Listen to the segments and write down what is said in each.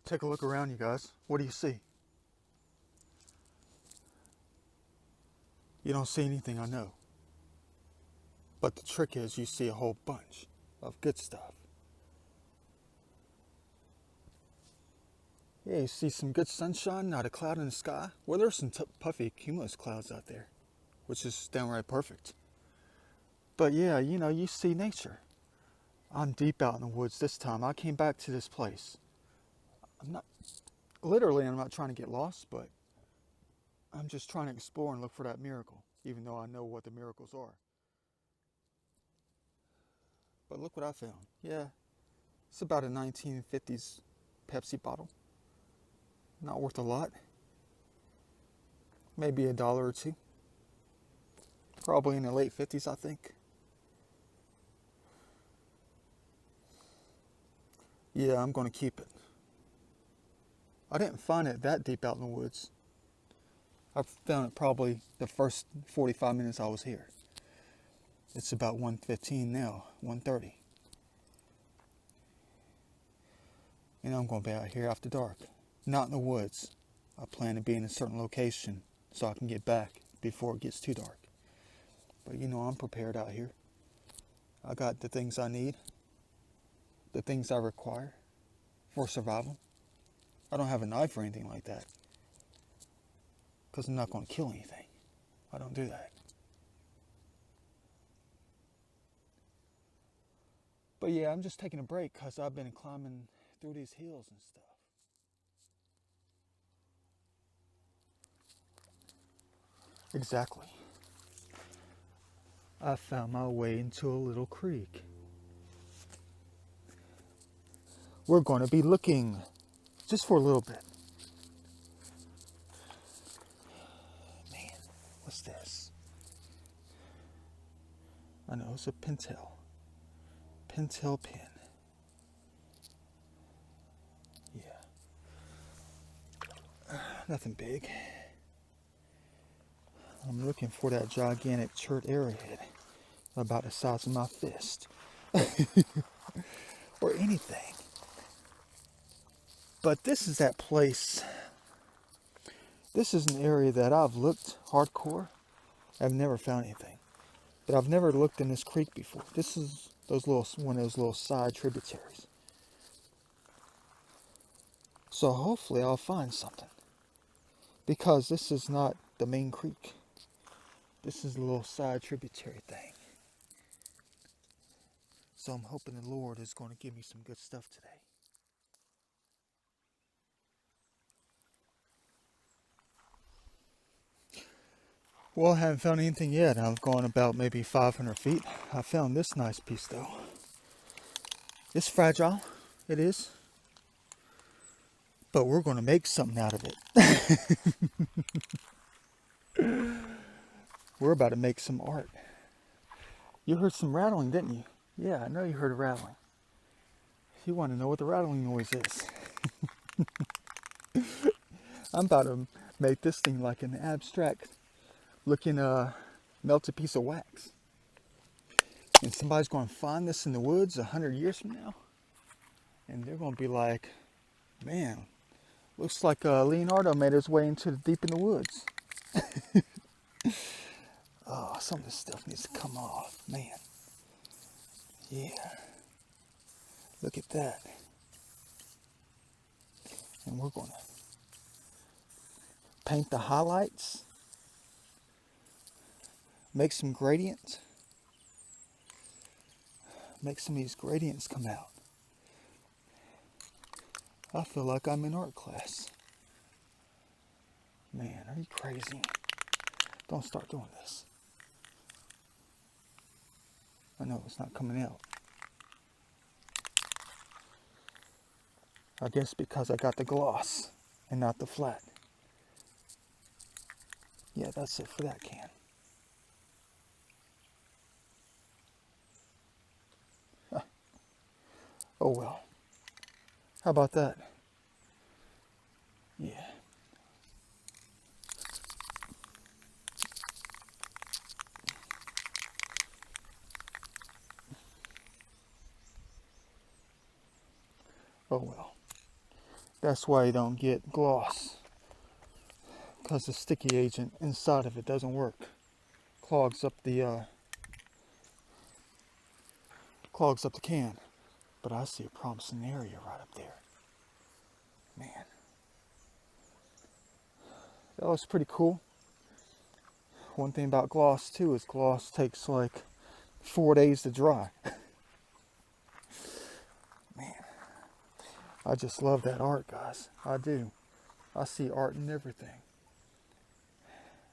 Take a look around, you guys. What do you see? You don't see anything, I know. But the trick is you see a whole bunch of good stuff. Yeah, you see some good sunshine, not a cloud in the sky. Well, there's some puffy cumulus clouds out there, which is downright perfect. But yeah, you see nature. I'm deep out in the woods this time. I came back to this place. I'm not trying to get lost, but I'm just trying to explore and look for that miracle, even though I know what the miracles are. But look what I found. Yeah, it's about a 1950s Pepsi bottle. Not worth a lot. Maybe $1 or $2. Probably in the late 50s, I think. Yeah, I'm going to keep it. I didn't find it that deep out in the woods. I found it probably the first 45 minutes I was here. It's about 1:15 now, 1:30. And I'm going to be out here after dark. Not in the woods. I plan to be in a certain location so I can get back before it gets too dark. But I'm prepared out here. I got the things I need, the things I require for survival. I don't have a knife or anything like that because I'm not going to kill anything. I don't do that. But yeah, I'm just taking a break because I've been climbing through these hills and stuff. Exactly. I found my way into a little creek. We're going to be looking just for a little bit. Man, what's this? I know it's a Pentel. Pentel pen. Yeah. Nothing big. I'm looking for that gigantic chert arrowhead about the size of my fist. Or anything. But this is that place. This is an area that I've looked hardcore. I've never found anything. But I've never looked in this creek before. This is one of those little side tributaries. So hopefully I'll find something. Because this is not the main creek. This is a little side tributary thing. So I'm hoping the Lord is going to give me some good stuff today. Well, I haven't found anything yet. I've gone about maybe 500 feet. I found this nice piece though. It's fragile. It is. But we're going to make something out of it. We're about to make some art. You heard some rattling, didn't you? Yeah, I know you heard a rattling. You want to know what the rattling noise is. I'm about to make this thing like an abstract looking melted piece of wax. And somebody's going to find this in the woods 100 years from now. And they're going to be like, man, looks like Leonardo made his way into the deep in the woods. Oh, some of this stuff needs to come off, man. Yeah. Look at that. And we're going to paint the highlights. Make some gradients. Make some of these gradients come out. I feel like I'm in art class. Man, are you crazy? Don't start doing this. I know it's not coming out. I guess because I got the gloss and not the flat. Yeah, that's it for that can. Huh. Oh well. How about that? Yeah. Oh well. That's why you don't get gloss, because the sticky agent inside of it doesn't work. Clogs up the can. But I see a promising area right up there. Man, that was pretty cool. One thing about gloss too is gloss takes like 4 days to dry. Man, I just love that art, guys. I do. I see art in everything.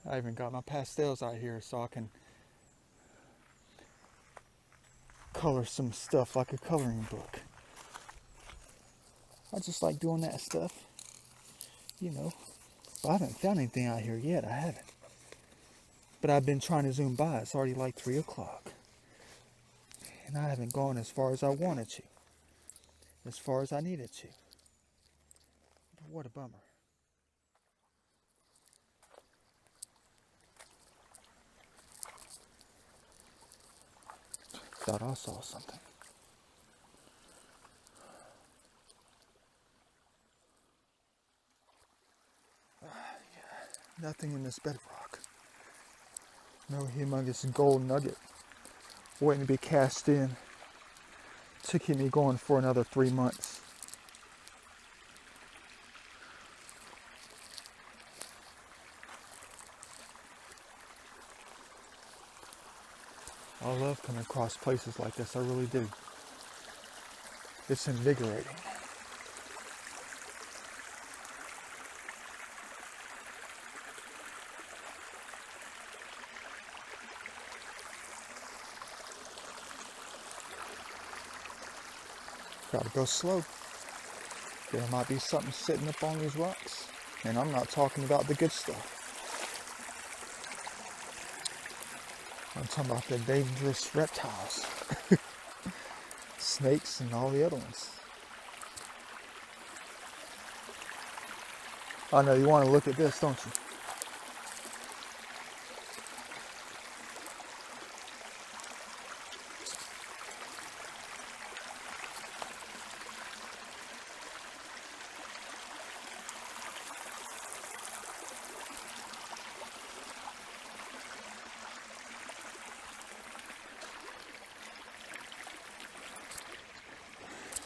I even got my pastels out here so I can color some stuff like a coloring book. I just like doing that stuff, you know. But I haven't found anything out here yet. I haven't. But I've been trying to zoom by. It's already like 3 o'clock. And I haven't gone as far as I wanted to. As far as I needed to. But what a bummer. Thought I saw something. Nothing in this bedrock. No humongous gold nugget waiting to be cast in to keep me going for another 3 months. I love coming across places like this, I really do. It's invigorating. Gotta go slow. There might be something sitting up on these rocks. And I'm not talking about the good stuff. I'm talking about the dangerous reptiles. Snakes and all the other ones. I know you want to look at this, don't you?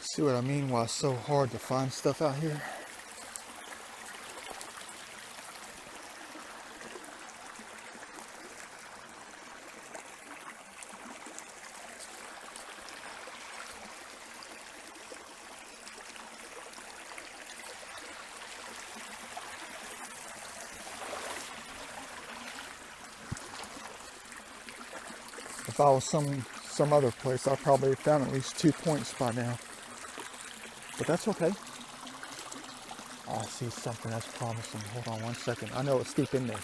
See what I mean? Why it's so hard to find stuff out here? If I was some other place, I probably found at least 2 points by now. But that's okay. I see something that's promising. Hold on 1 second. I know it's deep in there.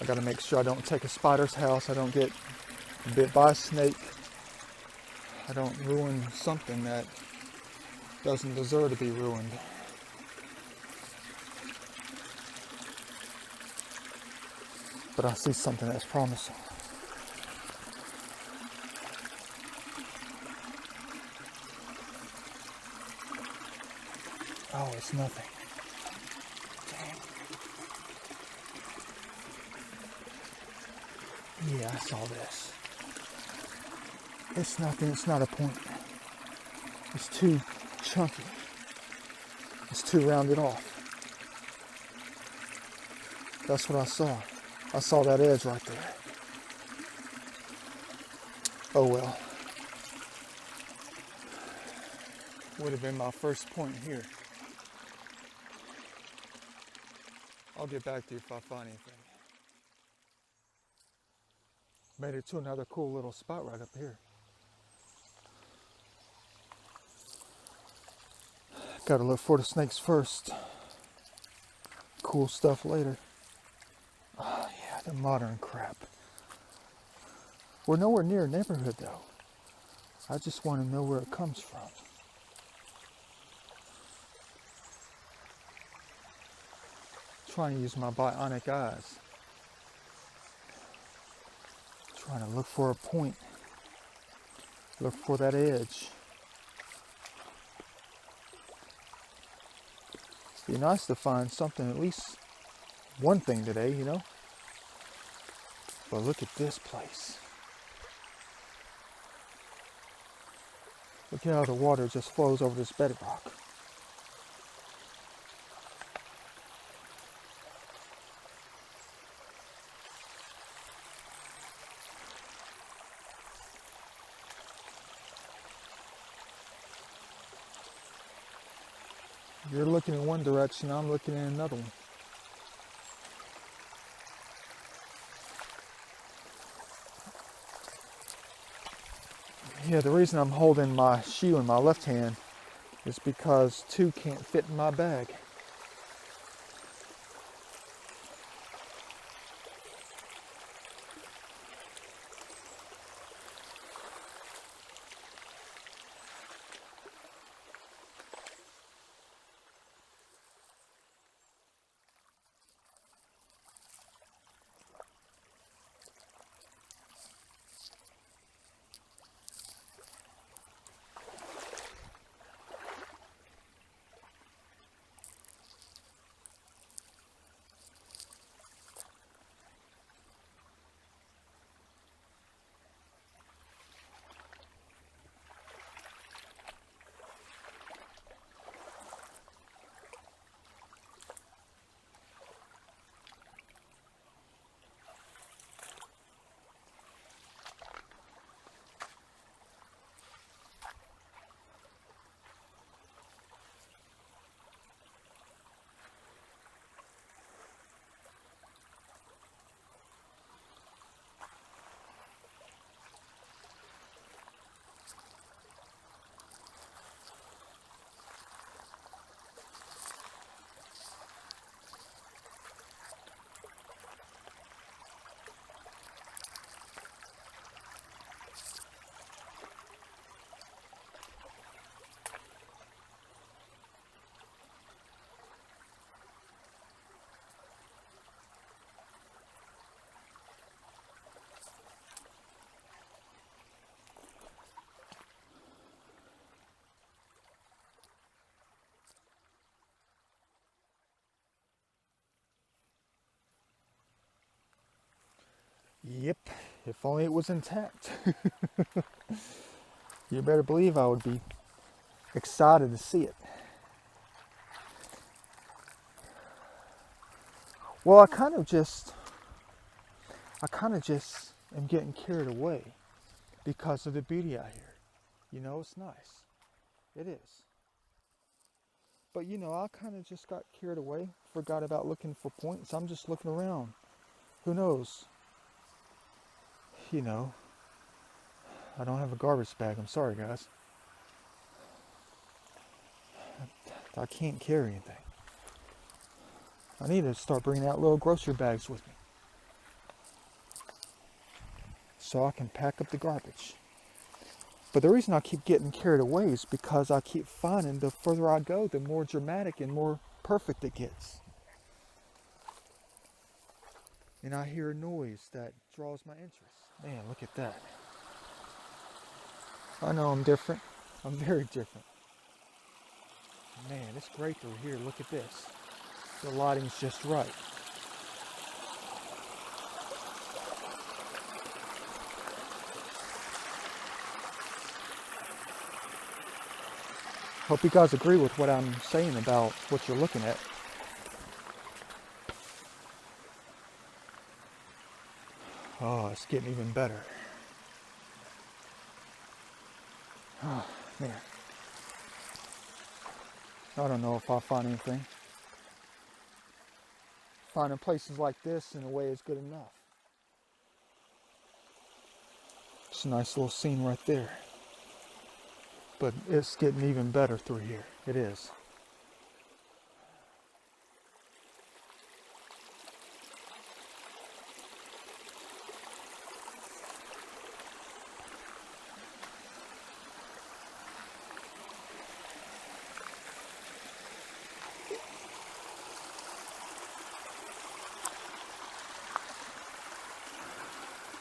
I gotta make sure I don't take a spider's house. I don't get bit by a snake. I don't ruin something that doesn't deserve to be ruined. But I see something that's promising. Oh, it's nothing. Damn. Yeah, I saw this. It's nothing. It's not a point. It's too chunky. It's too rounded off. That's what I saw. I saw that edge right there. Oh well. Would have been my first point here. I'll get back to you if I find anything. Made it to another cool little spot right up here. Gotta look for the snakes first. Cool stuff later. Oh yeah, the modern crap. We're nowhere near a neighborhood though. I just want to know where it comes from. Trying to use my bionic eyes. Trying to look for a point. Look for that edge. Be nice to find something, at least one thing today, you know. But look at this place. Look at how the water just flows over this bedrock. You're looking in one direction, I'm looking in another one. Yeah, the reason I'm holding my shoe in my left hand is because two can't fit in my bag. Yep, if only it was intact. You better believe I would be excited to see it. Well, I kind of just am getting carried away because of the beauty out here. You know, it's nice. It is. But you know, I kind of just got carried away, forgot about looking for points. I'm just looking around. Who knows? You know, I don't have a garbage bag. I'm sorry, guys. I can't carry anything. I need to start bringing out little grocery bags with me so I can pack up the garbage. But the reason I keep getting carried away is because I keep finding the further I go, the more dramatic and more perfect it gets. And I hear a noise that draws my interest. Man, look at that. I know I'm different. I'm very different. Man, it's great through here. Look at this. The lighting's just right. Hope you guys agree with what I'm saying about what you're looking at. Oh, it's getting even better. Oh, man. I don't know if I'll find anything. Finding places like this in a way is good enough. It's a nice little scene right there. But it's getting even better through here. It is.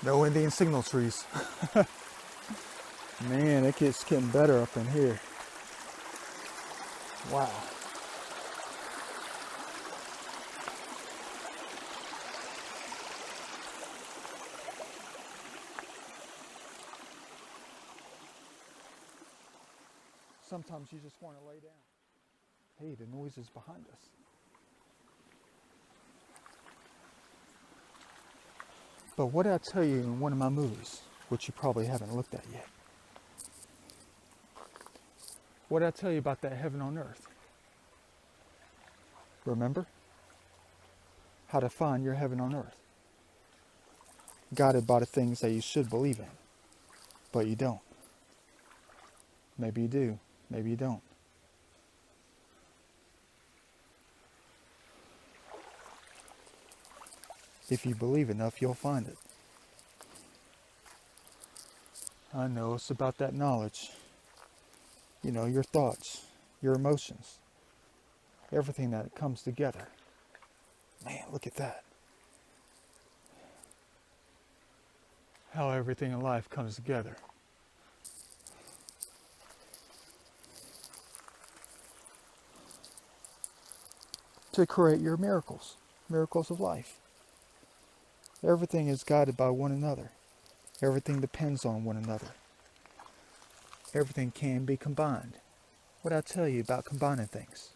No Indian signal trees. Man, it gets getting better up in here. Wow. Sometimes you just want to lay down. Hey, the noise is behind us. But what did I tell you in one of my movies, which you probably haven't looked at yet? What did I tell you about that heaven on earth? Remember? How to find your heaven on earth. Guided by the things that you should believe in, but you don't. Maybe you do, maybe you don't. If you believe enough, you'll find it. I know it's about that knowledge. You know, your thoughts, your emotions, everything that comes together. Man, look at that. How everything in life comes together. To create your miracles, miracles of life. Everything is guided by one another. Everything depends on one another. Everything can be combined. What did I tell you about combining things?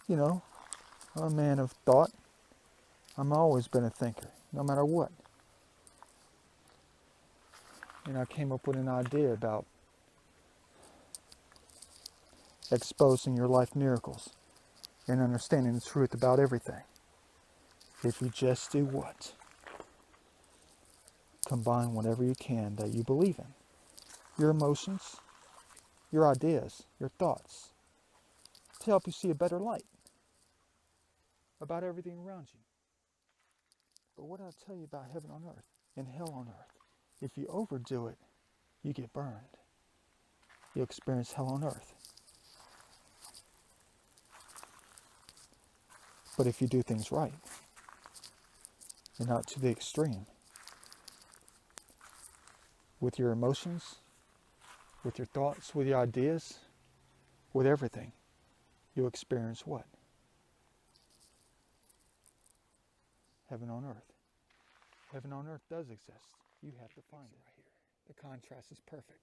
You know, I'm a man of thought. I've always been a thinker, no matter what. And I came up with an idea about exposing your life miracles and understanding the truth about everything. If you just do what? Combine whatever you can that you believe in. Your emotions, your ideas, your thoughts, to help you see a better light about everything around you. But what did I tell you about heaven on earth and hell on earth? If you overdo it, you get burned. You experience hell on earth. But if you do things right, and not to the extreme, with your emotions, with your thoughts, with your ideas, with everything, you experience what? Heaven on earth. Heaven on earth does exist. You have to find it right here. The contrast is perfect.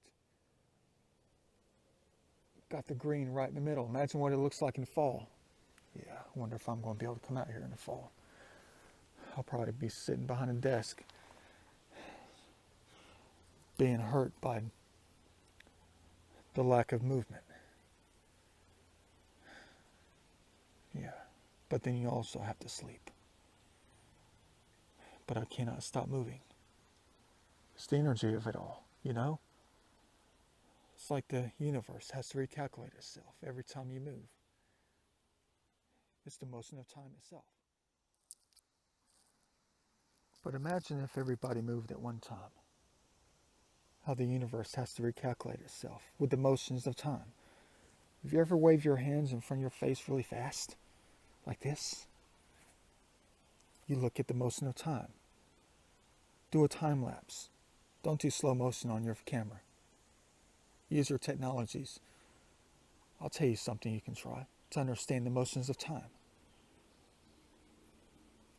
Got the green right in the middle. Imagine what it looks like in the fall. Yeah, I wonder if I'm going to be able to come out here in the fall. I'll probably be sitting behind a desk, being hurt by the lack of movement. Yeah, but then you also have to sleep. But I cannot stop moving. It's the energy of it all, you know? It's like the universe has to recalculate itself every time you move. It's the motion of time itself. But imagine if everybody moved at one time. How the universe has to recalculate itself with the motions of time. Have you ever waved your hands in front of your face really fast? Like this? You look at the motion of time. Do a time lapse. Don't do slow motion on your camera. Use your technologies. I'll tell you something you can try to understand the motions of time.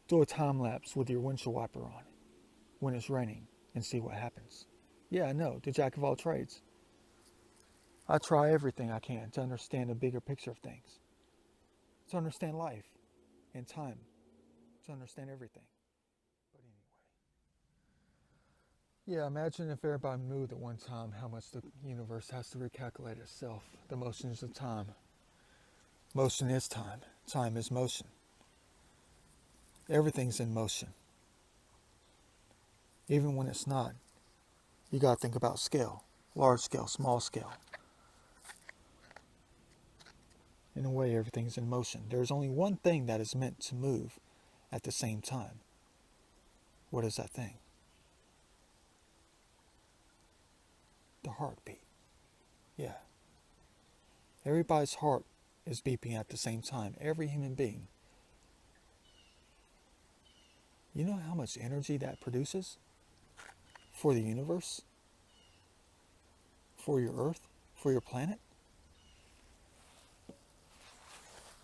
Do a time lapse with your windshield wiper on when it's raining and see what happens. Yeah, I know, the jack of all trades. I try everything I can to understand the bigger picture of things, to understand life and time, to understand everything. But anyway. Yeah, imagine if everybody moved at one time, how much the universe has to recalculate itself. The motions of time. Motion is time. Time is motion. Everything's in motion. Even when it's not. You got to think about scale. Large scale, small scale. In a way, everything's in motion. There's only one thing that is meant to move at the same time. What is that thing? The heartbeat. Yeah. Everybody's heart is beeping at the same time. Every human being. You know how much energy that produces? For the universe? For your earth? For your planet?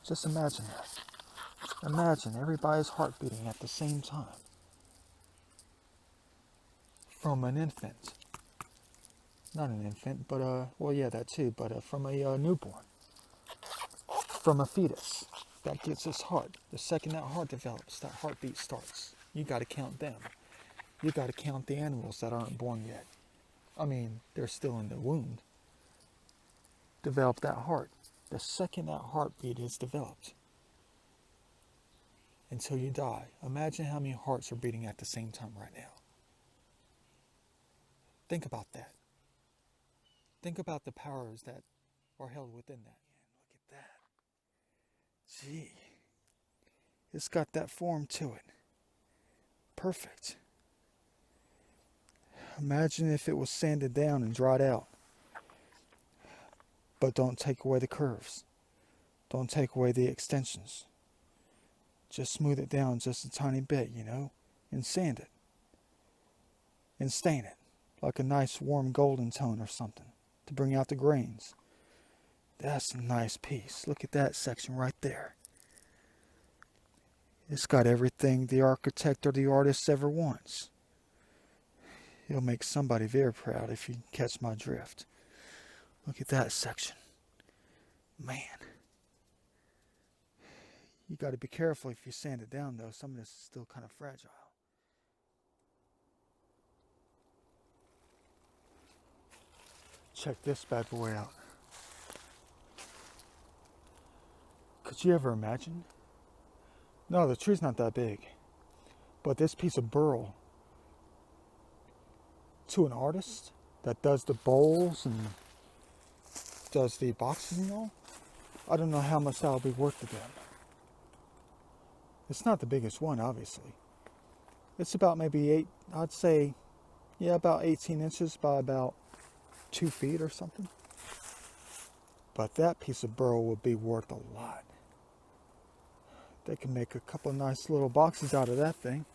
Just imagine that. Imagine everybody's heart beating at the same time. From an infant, not an infant, but well, yeah, that too, but from a newborn, from a fetus that gets its heart. The second that heart develops, that heartbeat starts. You got to count them. You got to count the animals that aren't born yet. I mean, they're still in the womb. Develop that heart. The second that heartbeat is developed, until you die. Imagine how many hearts are beating at the same time right now. Think about that. Think about the powers that are held within that. Look at that. Gee. It's got that form to it. Perfect. Imagine if it was sanded down and dried out. But don't take away the curves. Don't take away the extensions. Just smooth it down just a tiny bit, and sand it. And stain it, like a nice warm golden tone or something, to bring out the grains. That's a nice piece. Look at that section right there. It's got everything the architect or the artist ever wants. It'll make somebody very proud if you catch my drift. Look at that section. Man. You got to be careful if you sand it down, though. Some of this is still kind of fragile. Check this bad boy out. Could you ever imagine? No, the tree's not that big. But this piece of burl, to an artist that does the bowls and does the boxes and all, I don't know how much that'll be worth to them. It's not the biggest one, obviously. It's about maybe about 18 inches by about 2 feet or something. But that piece of burl would be worth a lot. They can make a couple of nice little boxes out of that thing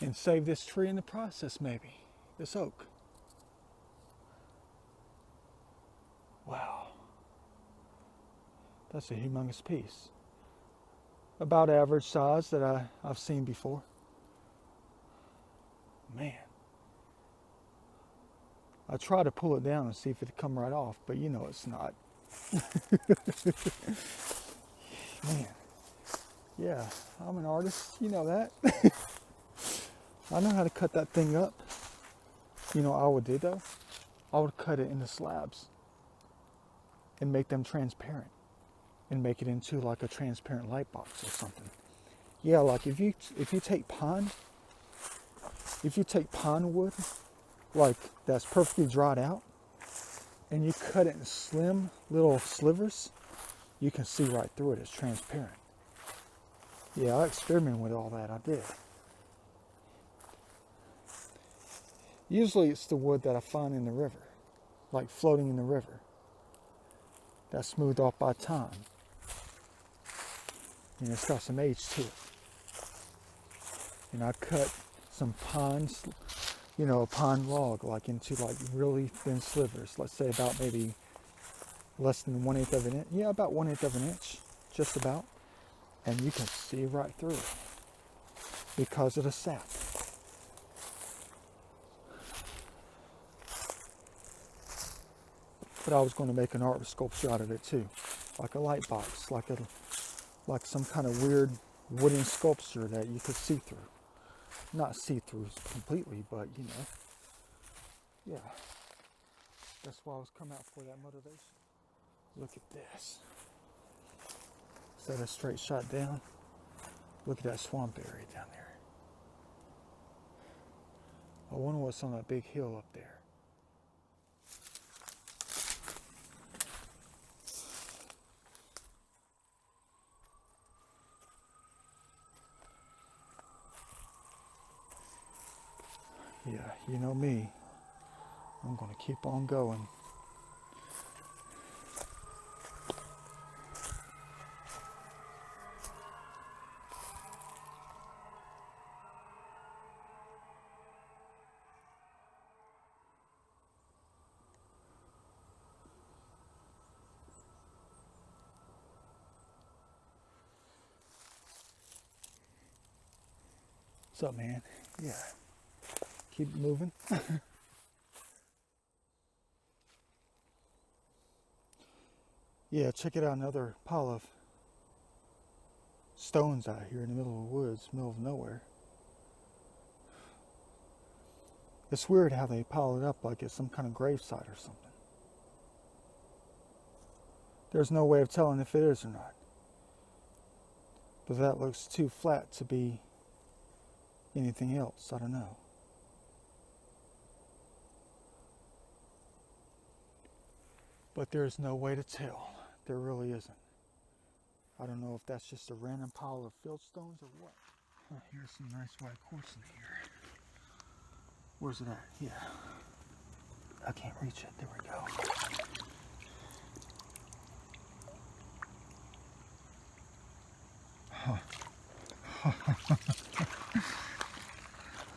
and save this tree in the process, maybe. This oak. Wow. That's a humongous piece. About average size that I've seen before. Man. I try to pull it down and see if it'd come right off, but it's not. Man. Yeah, I'm an artist. You know that. I know how to cut that thing up. You know what I would do though? I would cut it into slabs and make them transparent and make it into like a transparent light box or something. Yeah, like if you take pine wood, like that's perfectly dried out, and you cut it in slim little slivers, you can see right through it. It's transparent. Yeah, I experimented with all that. I did. Usually it's the wood that I find in the river, like floating in the river. That's smoothed off by time. And it's got some age to it. And I cut some pines, a pine log, like into like really thin slivers. Let's say about maybe less than 1/8 of an inch. Yeah, about 1/8 of an inch, just about. And you can see right through it because of the sap. But I was going to make an art sculpture out of it too, like a light box, like some kind of weird wooden sculpture that you could see through. Not see through completely, but yeah. That's why I was coming out for that motivation. Look at this. Is that a straight shot down? Look at that swamp area down there. I wonder what's on that big hill up there. Yeah, you know me. I'm going to keep on going. What's up, man? Yeah. Keep moving. Yeah, check it out, another pile of stones out here in the middle of the woods, middle of nowhere. It's weird how they pile it up like it's some kind of gravesite or something. There's no way of telling if it is or not. But that looks too flat to be anything else. I don't know. But there's no way to tell. There really isn't. I don't know if that's just a random pile of fieldstones or what. Oh, here's some nice white quartz in here. Where's it at? Yeah. I can't reach it. There we go.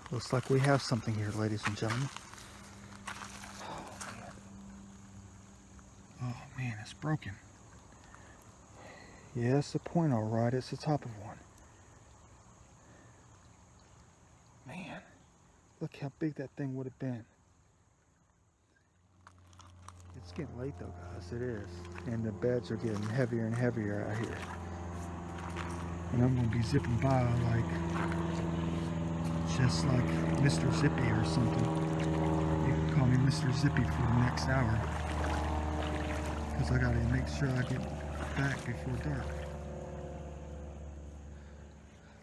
Looks like we have something here, ladies and gentlemen. Oh man, it's broken. Yeah, it's a point, all right. It's the top of one. Man, look how big that thing would have been. It's getting late though, guys. It is. And the beds are getting heavier and heavier out here. And I'm going to be zipping by just like Mr. Zippy or something. You can call me Mr. Zippy for the next hour. Because I got to make sure I get back before dark.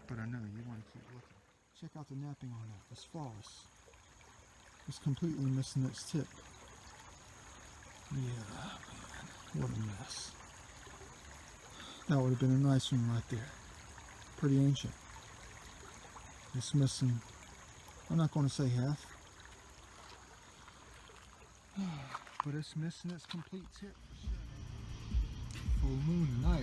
But I know you want to keep looking. Check out the napping on that. It's flawless. It's completely missing its tip. Yeah, man. What a mess. That would have been a nice one right there. Pretty ancient. It's missing, I'm not going to say half, but it's missing its complete tip. Full moon tonight.